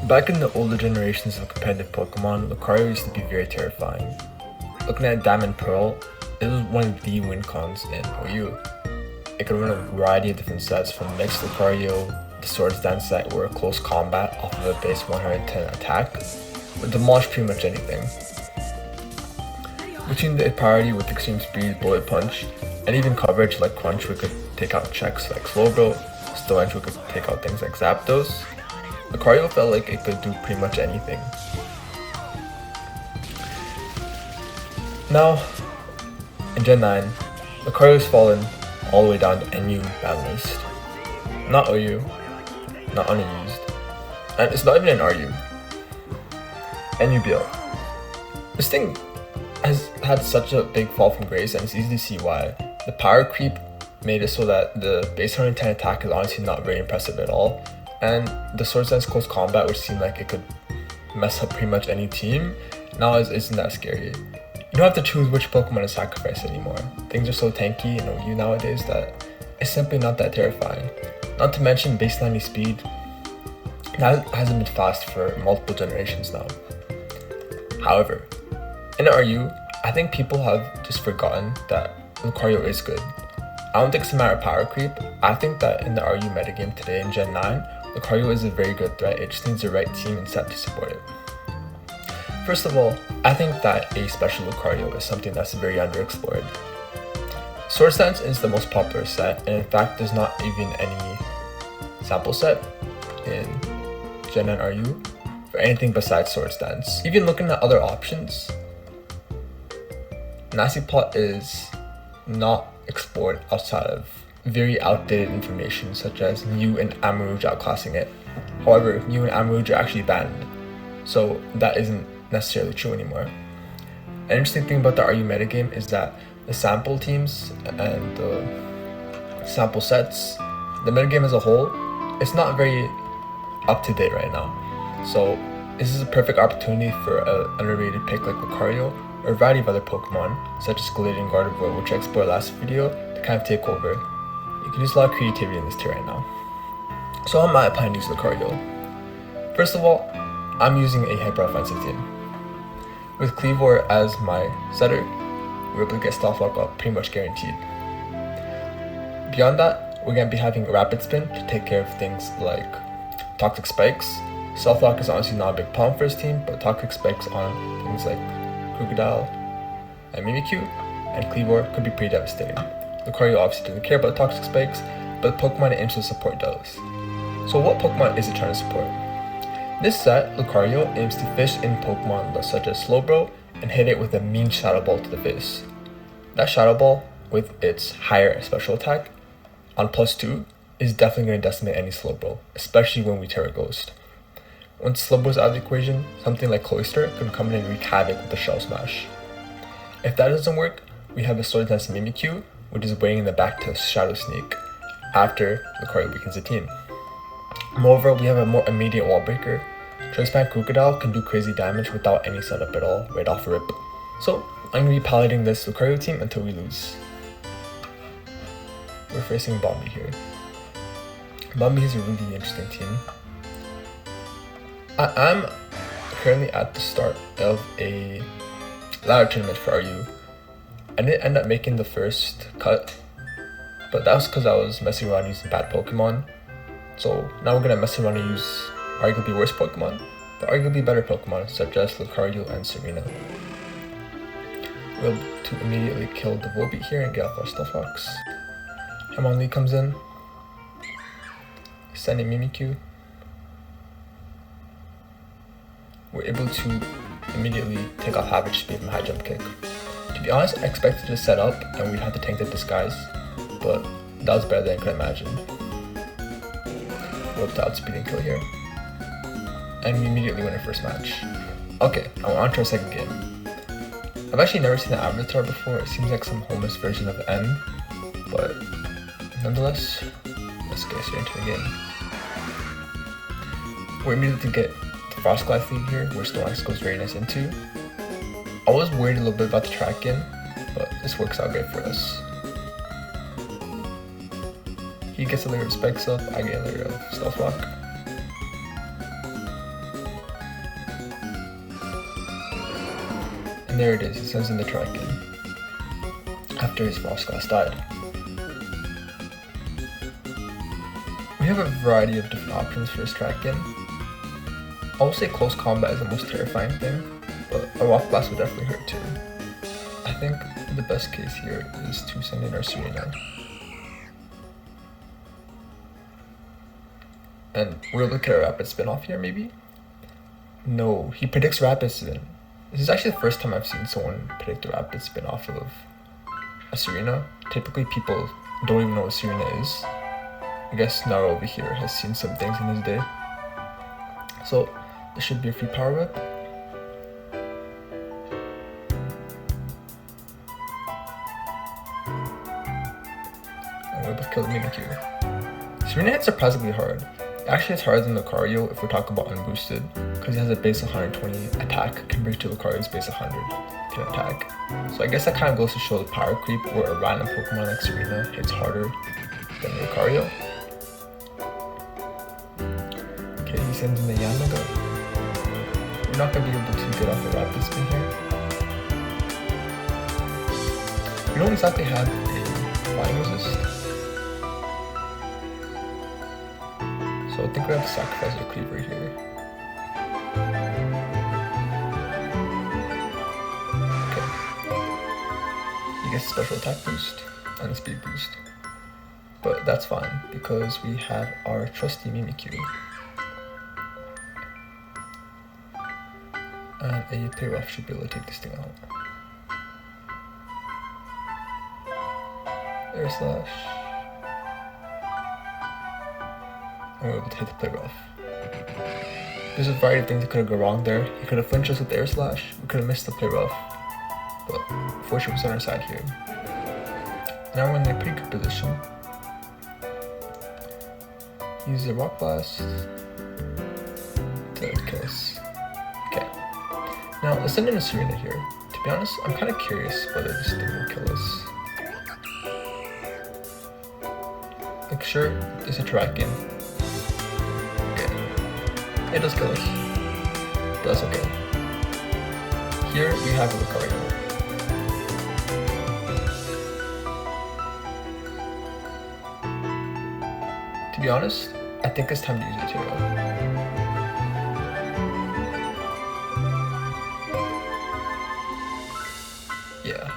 Back in the older generations of competitive Pokemon, Lucario used to be very terrifying. Looking at Diamond Pearl, it was one of the win cons in OU. It could run a variety of different sets from Mixed Lucario, the Swords Dance set where close combat off of a base 110 attack would demolish pretty much anything. Between the priority with extreme speed, bullet punch, and even coverage like Crunch, we could take out checks like Slowbro, Stone we could take out things like Zapdos. Lucario felt like it could do pretty much anything. Now, in Gen 9, Lucario's fallen all the way down to NU ban list. Not OU, not unused, and it's not even an RU. NUBL. This thing has had such a big fall from grace, and it's easy to see why. The power creep made it so that the base 110 attack is honestly not very impressive at all, and the Swords Dance close combat, which seemed like it could mess up pretty much any team, now isn't that scary. You don't have to choose which Pokemon to sacrifice anymore. Things are so tanky in OU nowadays that it's simply not that terrifying. Not to mention base 90 speed, that hasn't been fast for multiple generations now. However, in RU, I think people have just forgotten that Lucario is good. I don't think it's a matter of power creep. I think that in the RU metagame today in Gen 9, Lucario is a very good threat. It just needs the right team and set to support it. First of all, I think that a special Lucario is something that's very underexplored. Swords Dance is the most popular set, and in fact there's not even any sample set in Gen 9 RU for anything besides Swords Dance. Even looking at other options, Nasty Plot is not explored outside of very outdated information such as Mew and Amarouge outclassing it. However, Mew and Amarouge are actually banned, so that isn't necessarily true anymore. An interesting thing about the RU metagame is that the sample teams and the sample sets, the metagame as a whole, it's not very up to date right now. So this is a perfect opportunity for an underrated pick like Lucario or a variety of other Pokemon such as Galarian and Gardevoir, which I explored last video, to kind of take over. You can use a lot of creativity in this tier right now. So how am I planning to use Lucario? First of all, I'm using a hyper offensive team. With Kleavor as my setter, we're able to get Stealth Lock up pretty much guaranteed. Beyond that, we're going to be having Rapid Spin to take care of things like Toxic Spikes. Stealth Lock is honestly not a big problem for his team, but Toxic Spikes on things like Crocodile and Mimikyu and Kleavor could be pretty devastating. Lucario obviously doesn't care about Toxic Spikes, but the Pokemon it aims to support does. So what Pokemon is it trying to support? This set, Lucario aims to fish in Pokemon such as Slowbro and hit it with a mean Shadow Ball to the face. That Shadow Ball, with its higher special attack, on +2, is definitely going to decimate any Slowbro, especially when we Terra Ghost. Once Slowbro's out of the equation, something like Cloyster can come in and wreak havoc with the Shell Smash. If that doesn't work, we have a Swords Dance Mimikyu, which is waiting in the back to Shadow Sneak after Lucario weakens the team. Moreover, we have a more immediate wall breaker. Transparent Crocodile can do crazy damage without any setup at all, right off rip. So, I'm going to be piloting this Lucario team until we lose. We're facing Bombi here. Bombi is a really interesting team. I'm currently at the start of a ladder tournament for RU. I didn't end up making the first cut, but that was because I was messing around using bad Pokemon. So now we're gonna mess around and use arguably worse Pokemon, but arguably better Pokemon such as Lucario and Serena. We're able to immediately kill the Volbeat here and get off our Stealth Rocks. Hitmonlee comes in, sending Mimikyu. We're able to immediately take off Average Speed from High Jump Kick. To be honest, I expected to set up and we'd have to tank the Disguise, but that was better than I could imagine. We're able to outspeed and kill here. And we immediately win our first match. Okay, now we're on to our second game. I've actually never seen an avatar before. It seems like some homeless version of M, but nonetheless, let's get straight into the game. We're immediately to get the Frost Glide Lead here, where Stonex goes very nice into. I was worried a little bit about the track in, but this works out great for us. He gets a layer of Spikes up, I get a layer of Stealth Rock. And there it is, it sends in the Terrakion after his Mossclass died. We have a variety of different options for his Terrakion. I will say close combat is the most terrifying thing, but a Rock Blast would definitely hurt too. I think the best case here is to send in our Serena. And we'll look at a Rapid Spin-off here maybe? No, he predicts Rapid Spin. This is actually the first time I've seen someone predict a Rapid Spin-off of a Serena. Typically people don't even know what Serena is. I guess Nara over here has seen some things in his day. So this should be a free power whip. And we're able to kill the Mimikyu. Serena hits surprisingly hard. It actually hits harder than Lucario if we're talking about unboosted, because it has a base 120 attack compared to Lucario's base 100 can attack. So I guess that kind of goes to show the power creep where a random Pokemon like Serena hits harder than Lucario. Okay, he sends in the Yamaga. We're not going to be able to get off the Rapid Spin here. We don't exactly have a Flying Resist. So I think we have to sacrifice our Cleaver here. Okay. He gets a special attack boost and a speed boost. But that's fine because we have our trusty Mimikyu. And a Payroff should be able to take this thing out. Air Slash. And we're able to hit the Playrough. There's a variety of things that could have gone wrong there. He could have flinched us with the Air Slash, we could have missed the Playrough. But fortunately was on our side here. Now we're in a pretty good position. Use the Rock Blast to kill us. Okay. Now let's send in a Serena here. To be honest, I'm kind of curious whether this thing will kill us. Like sure, it's a Terrakion. It does kill us, but that's okay. Here we have a Lucario. To be honest, I think it's time to use Lucario. Yeah.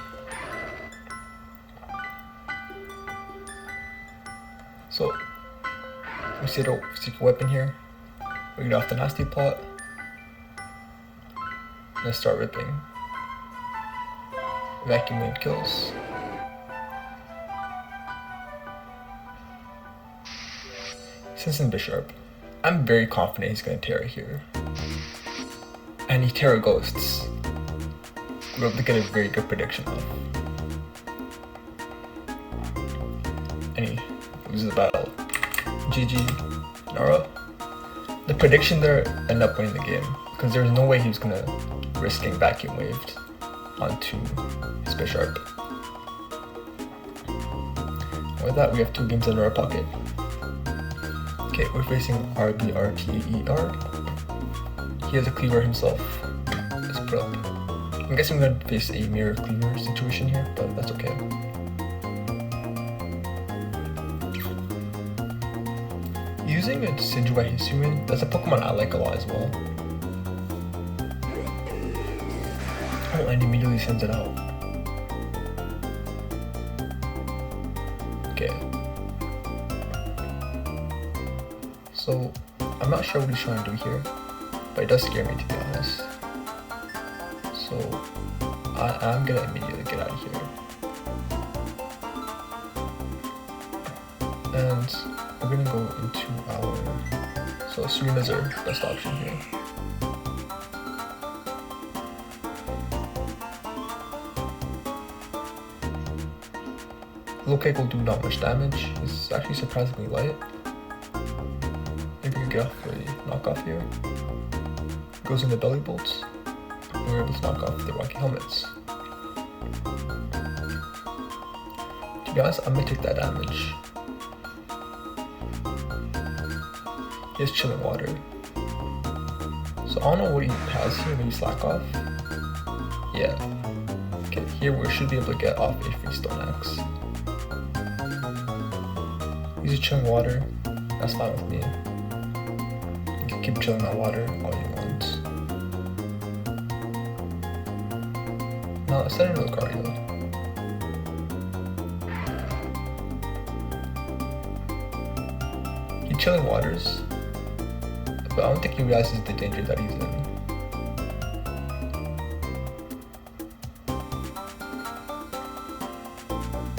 So, we see the secret weapon here. We get off the nasty plot. Let's start ripping. Vacuum Wave kills. Since Bisharp, I'm very confident he's gonna Terra here. And he Terra Ghosts. We're able to get a very good prediction off. And he loses the battle. GG, Nara. The prediction there ended up winning the game because there was no way he was gonna risk getting Vacuum Waved onto his Bisharp. With that, we have 2 games under our pocket. Okay, we're facing RBRTER. He has a Cleaver himself. Let's put up. I'm guessing we're gonna face a Mirror Cleaver situation here, but that's okay. Using a Decidueye Hisuian, that's a Pokemon I like a lot as well. Oh, and immediately sends it out. Okay. So, I'm not sure what he's trying to do here, but it does scare me to be honest. So, I'm gonna immediately get out of here. And we're gonna go into our... So Serena's our best option here. Locake will do not much damage. It's actually surprisingly light. Maybe we can get off a knockoff here. Goes into Belly Bolts. And we're able to knock off the Rocky Helmets. To be honest, I'm gonna take that damage. He has Chilling Water. So I don't know what he has here, maybe Slack Off. Yeah. Okay, here we should be able to get off a free Stone Axe. Use a chilling water. That's fine with me. You can keep chilling that water all you want. Now let's send it to Lucario. He's chilling waters, but I don't think he realizes the danger that he's in.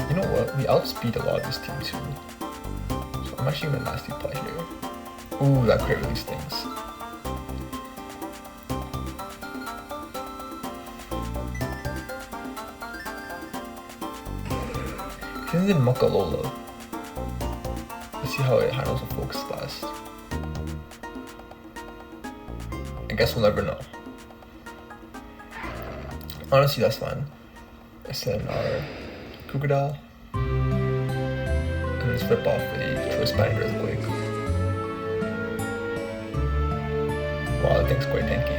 You know what? We outspeed a lot of this team too. So I'm actually gonna nasty play here. Ooh, that crit really stings. He's in Mukalola. Let's see how it handles a Focus Blast. I guess we'll never know. Honestly, that's fine. Let's send our Crocodile. And let's rip off a Choice Binding Earthquake. Wow, that thing's quite tanky.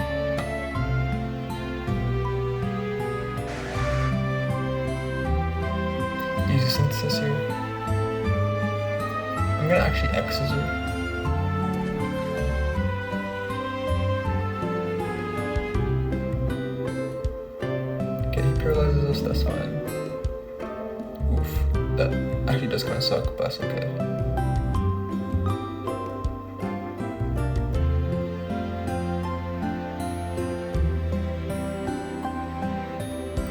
Use a Synthesis here. I'm gonna actually X Scissor. Okay, he paralyzes us, that's fine. Oof, that actually does kind of suck, but that's okay.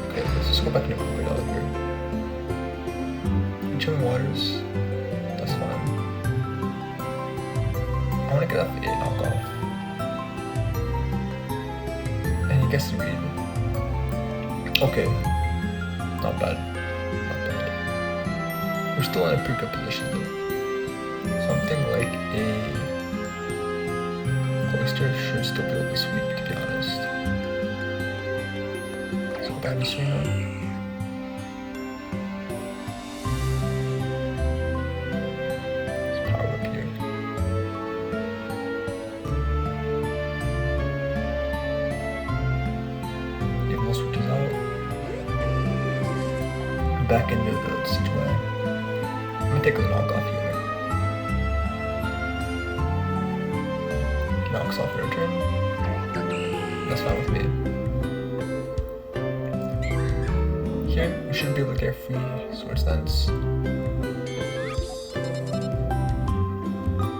Okay, let's just go back into Crocodile here. Chilling waters, that's fine. I want to get off a knockoff. And he gets to read. Okay, not bad. Not bad. We're still in a pretty good position though. Something like a Cloister should still be able to sweep, to be honest. Let's go back to Serena. Back into the situation. I'm gonna take a knockoff here. Knocks off in return. That's fine with me. Here, we should be able to get free Swords Dance.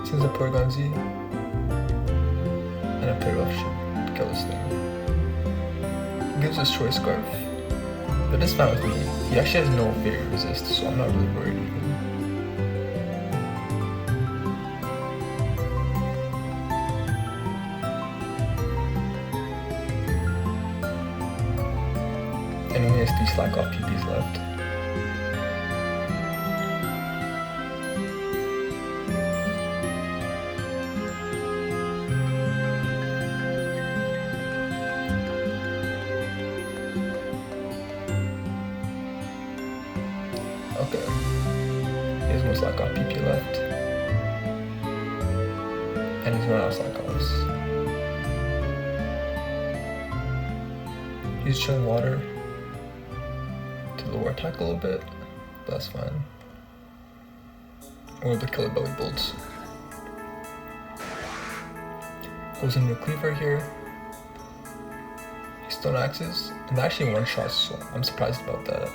Since a Porygon Z and a Pyrrhuff should kill this thing. Gives us Choice Scarf. But it's fine with me. He actually has no Fairy Resist, so I'm not really worried even. And only has 3 Slack off PPs left. Okay. Here's one Slack off PP left. And he's running out of Slack offs. He's chilling water to lower attack a little bit. That's fine. We're able to kill the Belly Bolts. Goes into a Cleaver here. He Stone Axes. And actually one shot, so I'm surprised about that.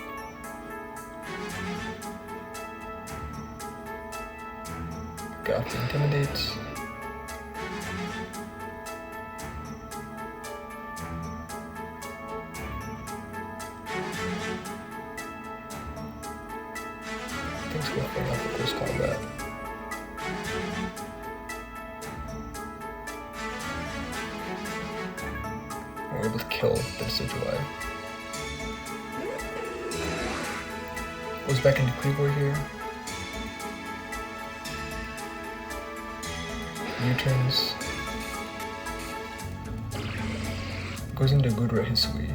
Got the Intimidate. Things go for enough for close combat. We're able to kill the Decidueye. Goes back into Cleaver here. U-turns. Goes into Gudra Hisui.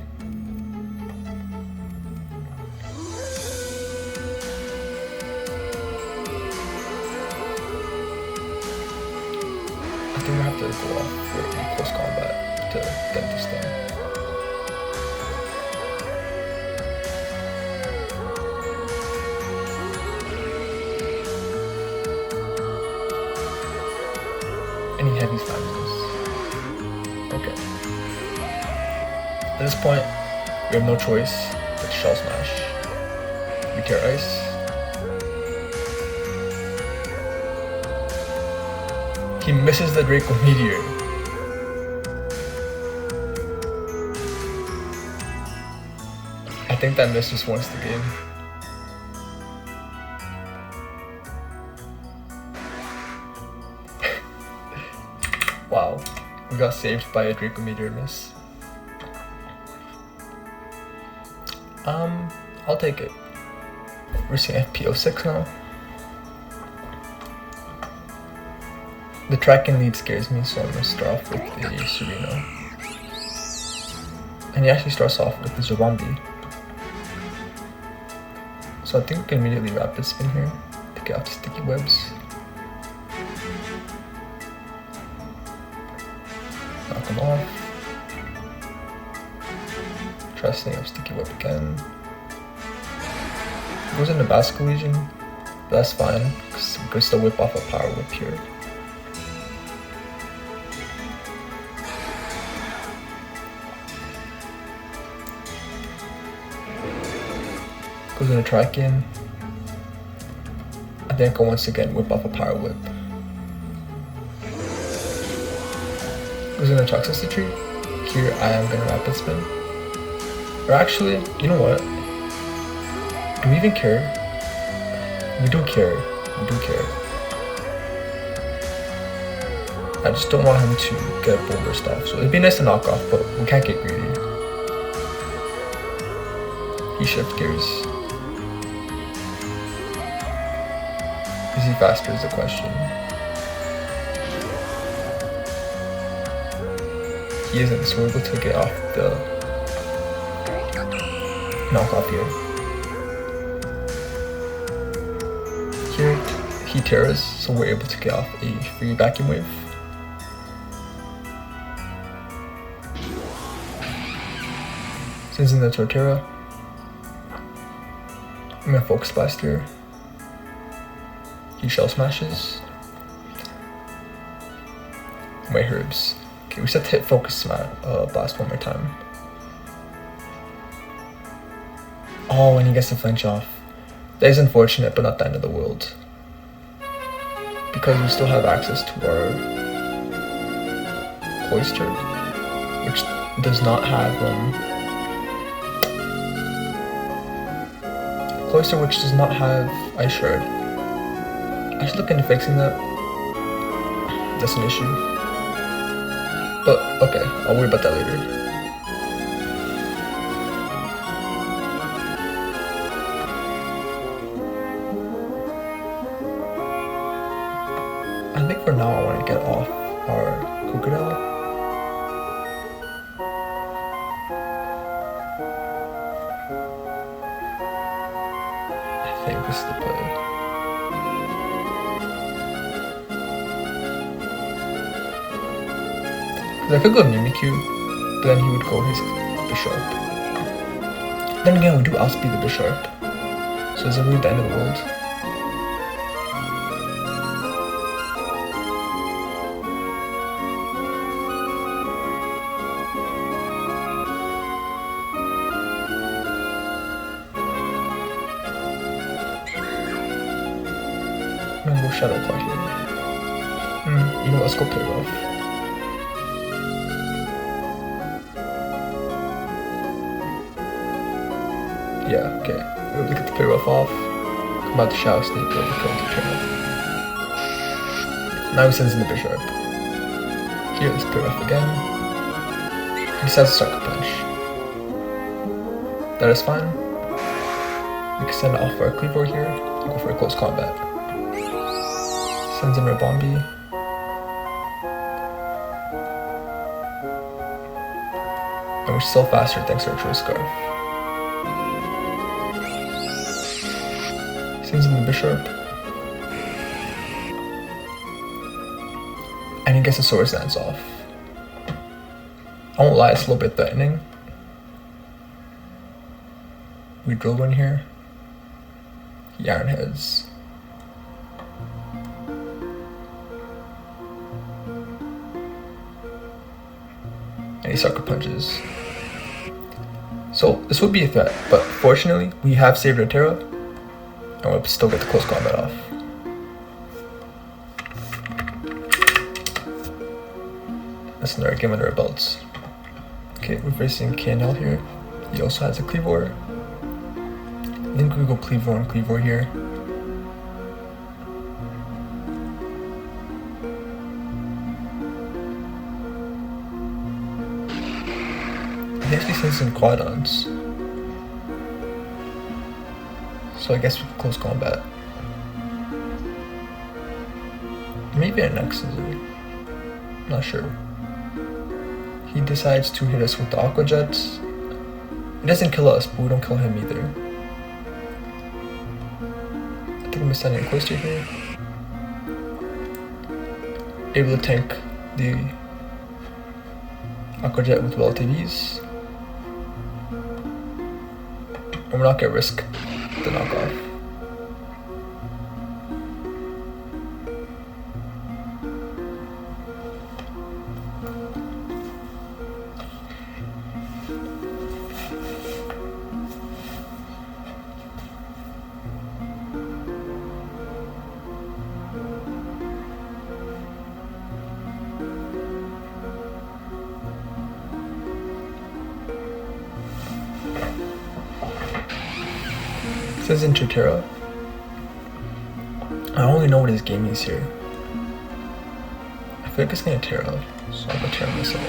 I think I have to go off for close combat to get this done. heavy slammies. Okay. At this point, we have no choice but Shell Smash. We tear ice. He misses the Draco Meteor. I think that miss just wants the game. Wow, we got saved by a Draco Meteor miss. I'll take it. We're seeing FP06 now. The tracking lead scares me, so I'm gonna start off with a Sereno. And he actually starts off with the Zabambi. So I think we can immediately Rapid Spin here to get off the sticky webs. Knock him off. Try setting up sticky web again. Goes into Basket Legion, but that's fine, because we can still whip off a Power Whip here. Goes into Tracking. I think I'll once again whip off a Power Whip. Goes into Toxicity. Here I am gonna Rapid Spin. Or actually, you know what? Do we even care? We do care. We do care. I just don't want him to get a Bull Burst off. So it'd be nice to knock off, but we can't get greedy. He shift gears. Is he faster is the question. He isn't, so we're able to get off the knockoff here. Here, he tears, so we're able to get off a free Vacuum Wave. Sends in the Torterra. I'm gonna Focus Blast here. He Shell Smashes. My Herbs. Okay, we set to hit Focus Blast one more time. Oh, and he gets the flinch off. That is unfortunate, but not the end of the world. Because we still have access to our Cloyster, which does not have Cloyster, which does not have Ice Shard. I should look into fixing that. That's an issue. But okay, I'll worry about that later. I think for now I want to get off our Crocodile. I think this is the play. Because I could go Mimikyu, but then he would go his Bisharp. Then again, we do outspeed the Bisharp, so is it really the end of the world? I'm gonna go Shadow Claw here. You know what, let's go Play Rough. Yeah, okay. We're able to get the Play Rough off. Come out the Shadow Sneak, we'll kill the Turtle. Now he sends in the Bisharp. Here, let's Play Rough again. He decides to Sucker Punch. That is fine. We can send off our Cleavor here and go for a close combat. Sends in our Bombi. And we're still faster thanks to our Choice Scarf. Sends in the Bisharp. And he gets a Swords Dance off. I won't lie, it's a little bit threatening. We drill one here. He Iron Heads. and he sucker punches. So this would be a threat, but fortunately we have saved our Terra, and we'll still get the close combat off. That's another game under our belts. Okay, we're facing KNL here. He also has a Cleavor. I think we go Cleavor and Cleavor here. He actually sends some Quadons. So I guess we can close combat. Maybe an X scissor. Not sure. He decides to hit us with the Aqua Jets. He doesn't kill us, but we don't kill him either. I think I'm sending a Cloister here. Able to tank the Aqua Jet with relative ease. And we're not gonna risk the knockoff. Says in Terra. I don't really know what his game is here. I feel like it's gonna Terra, so I'm gonna Terra myself.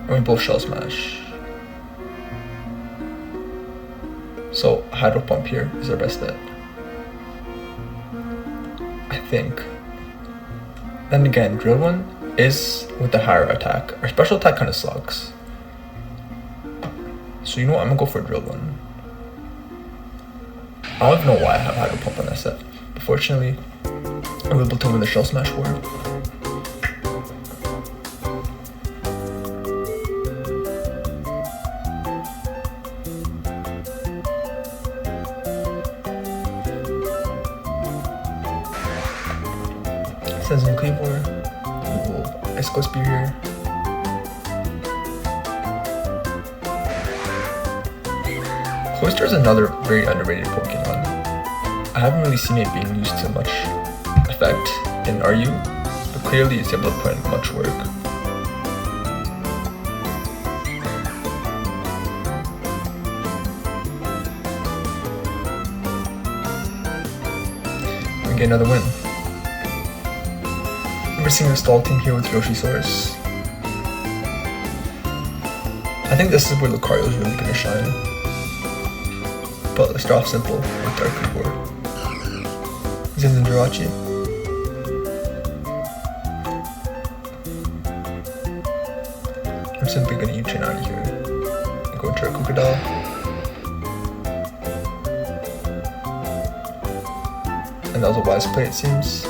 And we both Shell Smash. So Hydro Pump here is our best bet, I think. Then again, Drill One is with the higher attack. Our special attack kind of sucks. So you know what, I'm gonna go for a Drill One. I don't even know why I have Hydro Pump on that set, but fortunately, I'm able to win the Shell Smash war. Sends in Cleavor. We will Ice Ghost Spear here. Cloister is another very underrated Pokemon. I haven't really seen it being used to much effect in RU, but clearly it's able to put in much work. And get another win. We're seeing a stall team here with Yoshisaurus. I think this is where Lucario is really gonna shine. But let's draw simple with Dark Cleavor. He's in the Jirachi. I'm simply gonna U-turn out of here and go into our Crocodile. And that was a wise play, it seems.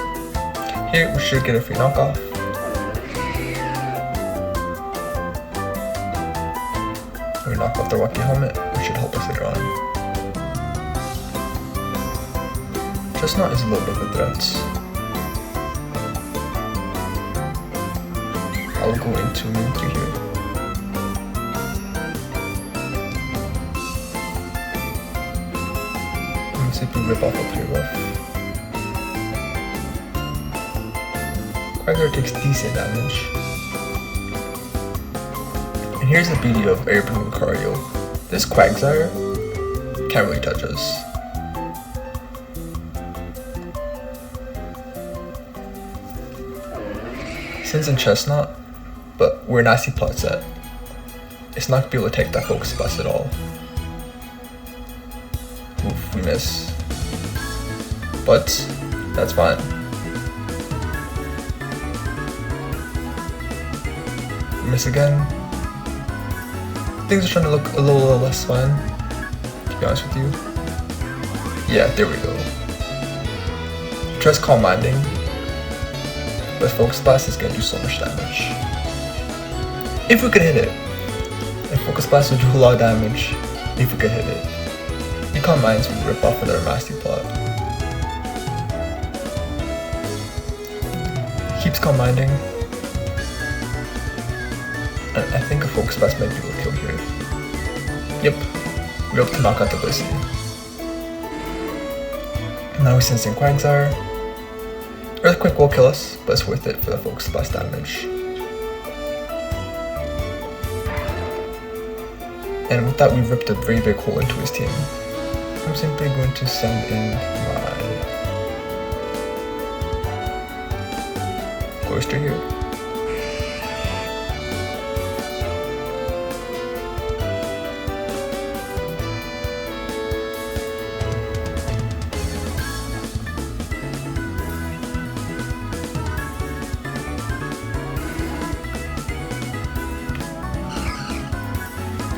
Here we should get a free knockoff. And we knock off the Rocky Helmet, which should help us later on. Chestnut is a little bit of a threat. I'll go into Mimikyu here. Let me see if we rip off a clear rough. Quagsire takes decent damage. And here's the beauty of Airbending Lucario. This Quagsire can't really touch us. Since in Chestnut, but we're a nasty plot set. It's not gonna be able to take that Focus Blast at all. Oof, we miss. But that's fine. We miss again. Things are starting to look a little less fine, to be honest with you. Yeah, there we go. Trust Calm Minding. But Focus Blast is gonna do so much damage. If we could hit it. And Focus Blast would do a lot of damage if we could hit it. You Calm Minds would rip off another Nasty Plot. Keep keeps commanding. I think a Focus Blast might be able to kill here. Yep, we're able to knock out the Blissey. Now we're sensing Quagsire. Earthquake will kill us, but it's worth it for the Focus Blast damage. And with that, we've ripped a very big hole into his team. I'm simply going to send in my Ghoster here.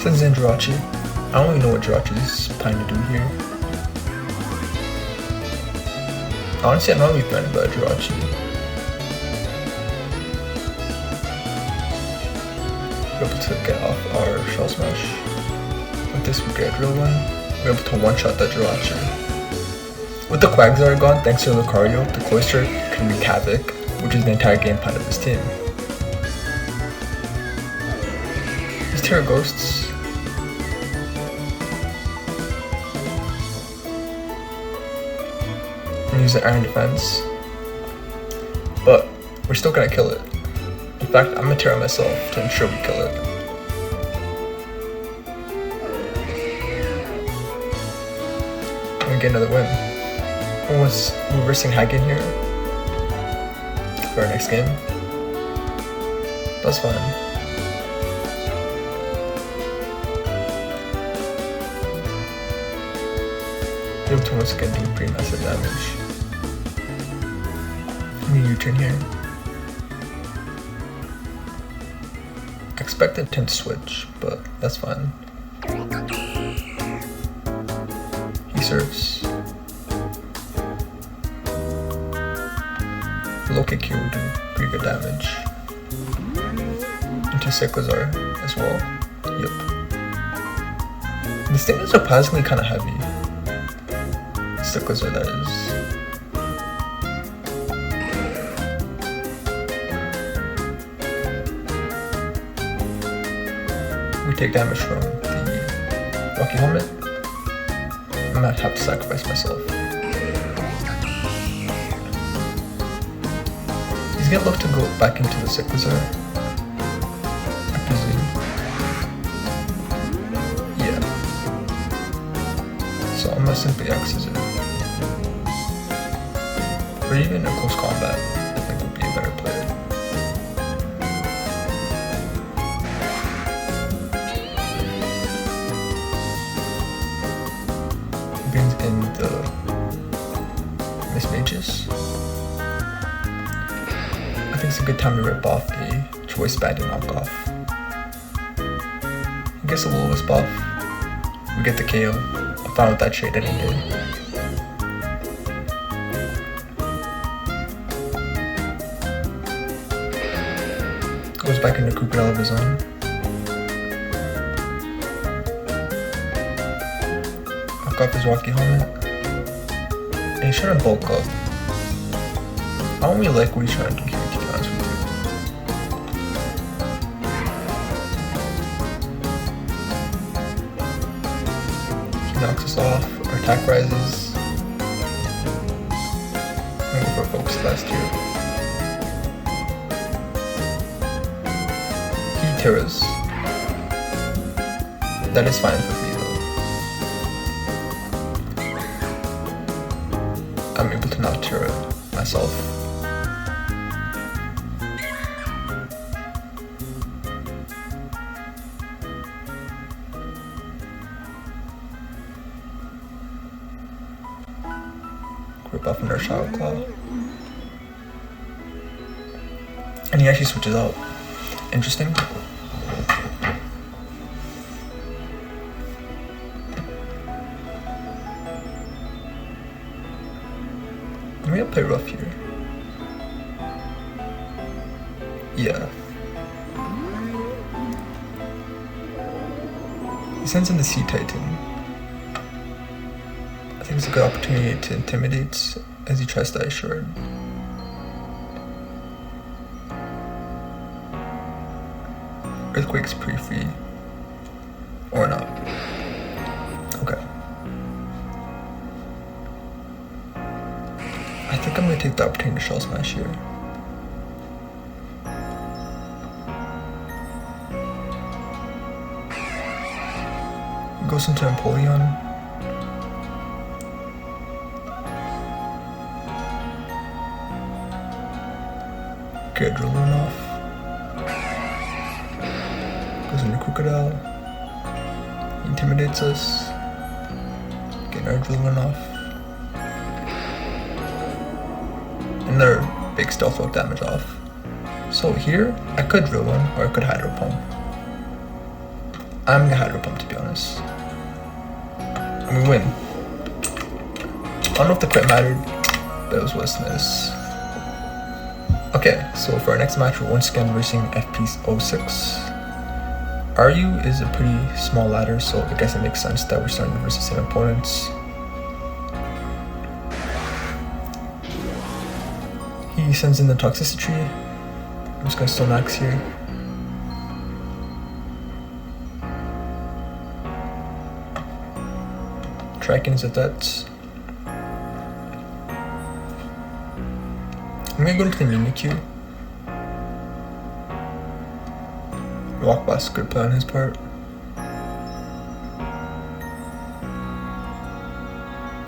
Sends in Jirachi. I don't really know what Jirachi is planning to do here. Honestly, I'm not really threatened by Jirachi. We're able to get off our Shell Smash. With this, we get a Drill One. We're able to one-shot that Jirachi. With the Quagsire gone, thanks to Lucario, the Cloyster can wreak havoc, which is the entire game plan of this team. These Terra Ghosts. Use the Iron Defense, but we're still gonna kill it. In fact, I'm gonna Terra myself to ensure we kill it. I'm gonna get another win. I was reversing Hagen here for our next game. That's fine. Able to once again do pretty massive damage. U-turn here. Expected Tint Switch, but that's fine. He serves. Low kick here will do pretty good damage. Into Cyclizar as well. Yep. This thing is surprisingly kind of heavy. Cyclizar, that is. We take damage from the Rocky Helmet. I might have to sacrifice myself. He's gonna look to go back into the Cyclizar, I presume. Yeah. So I'm gonna simply X's it. Or even a close combat, I think would be a better play. Brings in the Miss Mages. I think it's a good time to rip off a Choice Bandit knockoff. He gets a Will-O-Wisp buff. We get the KO. I'm fine with that trade any day. Goes back into Crocodile of his own. Knock off his Rocky Helmet. And he's trying to bulk up. I don't really like what he's trying to do here, to be honest with you. He knocks us off, our attack rises. I'm gonna go for a Focus Blast here. Terras. That is fine with me though. I'm able to not Terra myself. Rip off another Shadow Claw. And he actually switches out. Interesting. I'm gonna play rough here. Yeah. He sends in the Sea Titan. I think it's a good opportunity to intimidate as he tries to Ice Shard. Earthquake's pretty free. Or not. Okay. I think I'm gonna take the opportunity to Shell Smash here. Goes into Empoleon. Get Drillin off. Goes into Crocodile. Intimidates us. Get our Drillin off. Another big stealth rock damage off. So here, I could Drill One or I could Hydro Pump. I'm gonna Hydro Pump to be honest. And we win. I don't know if the crit mattered, but it was worse than this. Okay, so for our next match, we're once again versing FP06. RU is a pretty small ladder, so I guess it makes sense that we're starting to verse the same opponents. He sends in the Toxicity. I'm just gonna Stone Axe here. Tracking is at that. I'm gonna go into the Mimikyu. Rock Blast, good play on his part.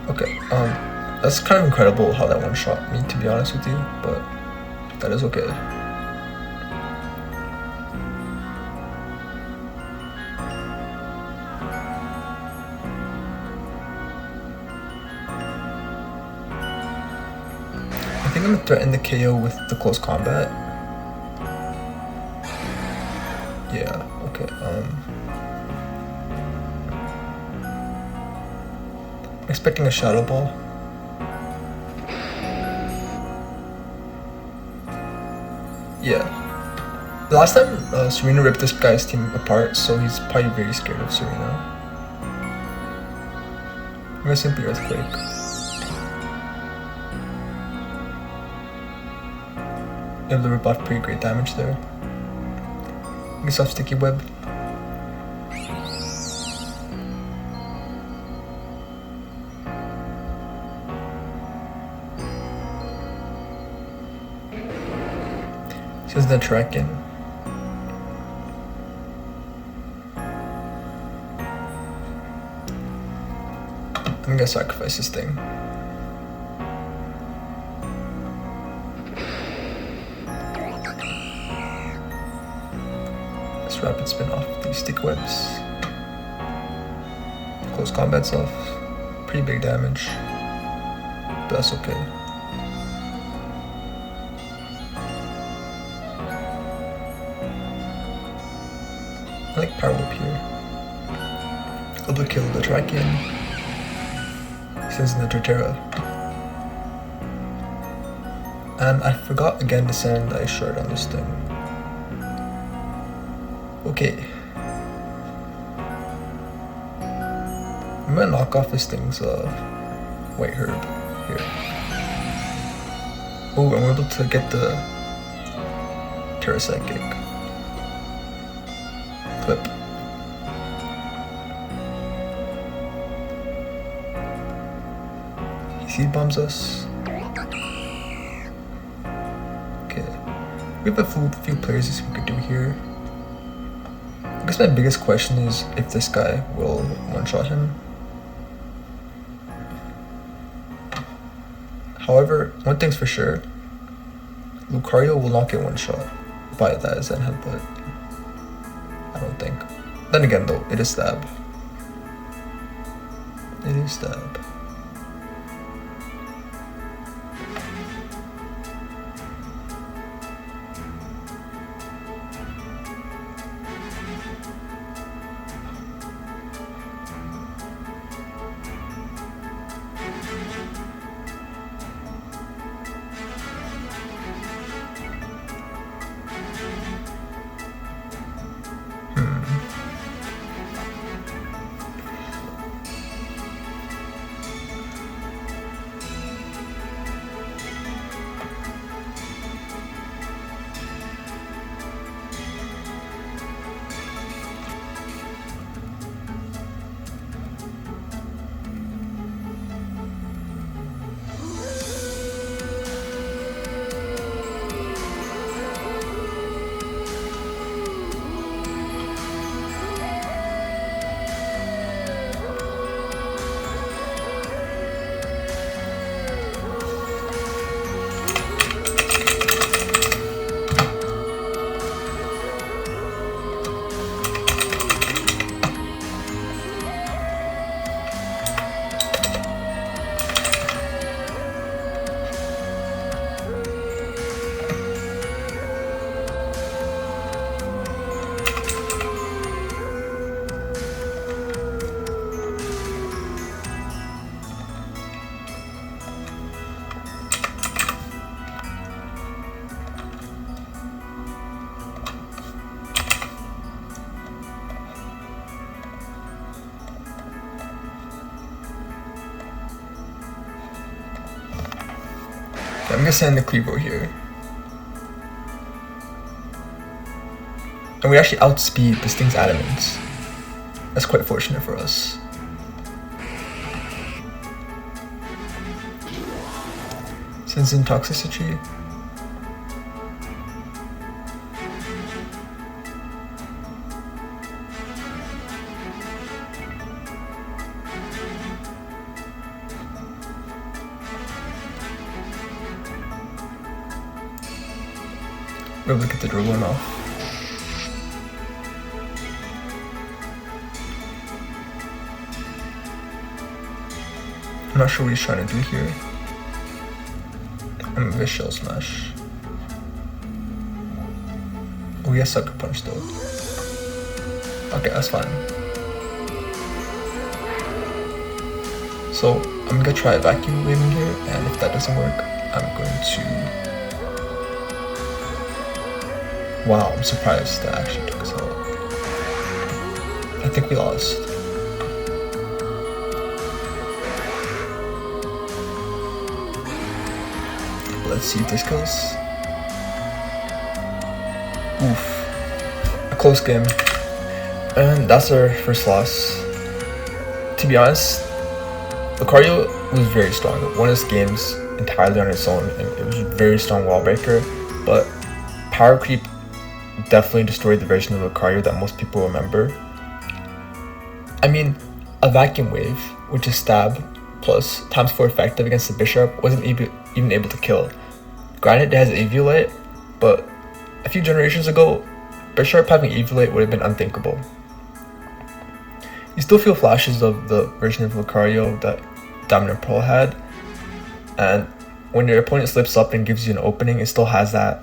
Okay, that's kind of incredible how that one shot me, to be honest with you, but that is okay. I think I'm gonna threaten the KO with the close combat. Yeah, okay, expecting a Shadow Ball. Yeah. The last time Serena ripped this guy's team apart, so he's probably very scared of Serena. I'm gonna simply Earthquake. Able to rip off pretty great damage there. Gets off Sticky Web. Says the Tracking. I'm gonna sacrifice this thing. Let's Rapid Spin off these Stick Webs. Close combat's off. Pretty big damage. But that's okay. I like Power Whip here. Able to kill the Tracking. Sends in the Torterra. And I forgot again to send Ice Shard on this thing. Okay. I'm gonna knock off this thing's White Herb here. Oh, and we're able to get the Terra Psychic. Clip. He Seed Bombs us. Okay. We have a few players we could do here. I guess my biggest question is if this guy will one-shot him. However, one thing's for sure, Lucario will not get one-shot by that Zen Headbutt. I don't think. Then again though, it is Stab. It is Stab. I'm gonna send the Clevo here. And we actually outspeed this thing's adamants. That's quite fortunate for us. Sends in Toxicity. We're able to get the Drogon off. I'm not sure what he's trying to do here. I'm a Shell Smash. Oh, he has Sucker Punch though. Okay, that's fine. So I'm gonna try Vacuum Waving here, and if that doesn't work, I'm going to... Wow, I'm surprised that actually took us out. I think we lost. Let's see if this goes. Oof. A close game. And that's our first loss. To be honest, Lucario was very strong. It won his games entirely on its own, and it was a very strong wall breaker. But Power Creep definitely destroyed the version of Lucario that most people remember. I mean, a Vacuum Wave, which is stab plus times 4 effective against the Bishop, wasn't even able to kill. Granted, it has Eviolite, but a few generations ago, Bishop having Eviolite would have been unthinkable. You still feel flashes of the version of Lucario that Diamond and Pearl had, and when your opponent slips up and gives you an opening, it still has that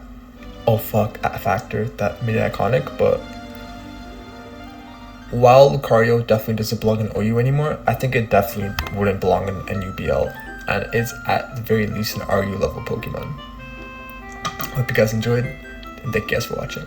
oh fuck factor that made it iconic. But while Lucario definitely doesn't belong in OU anymore, I think it definitely wouldn't belong in UBL, and is at the very least an RU level Pokemon. Hope you guys enjoyed, and thank you guys for watching.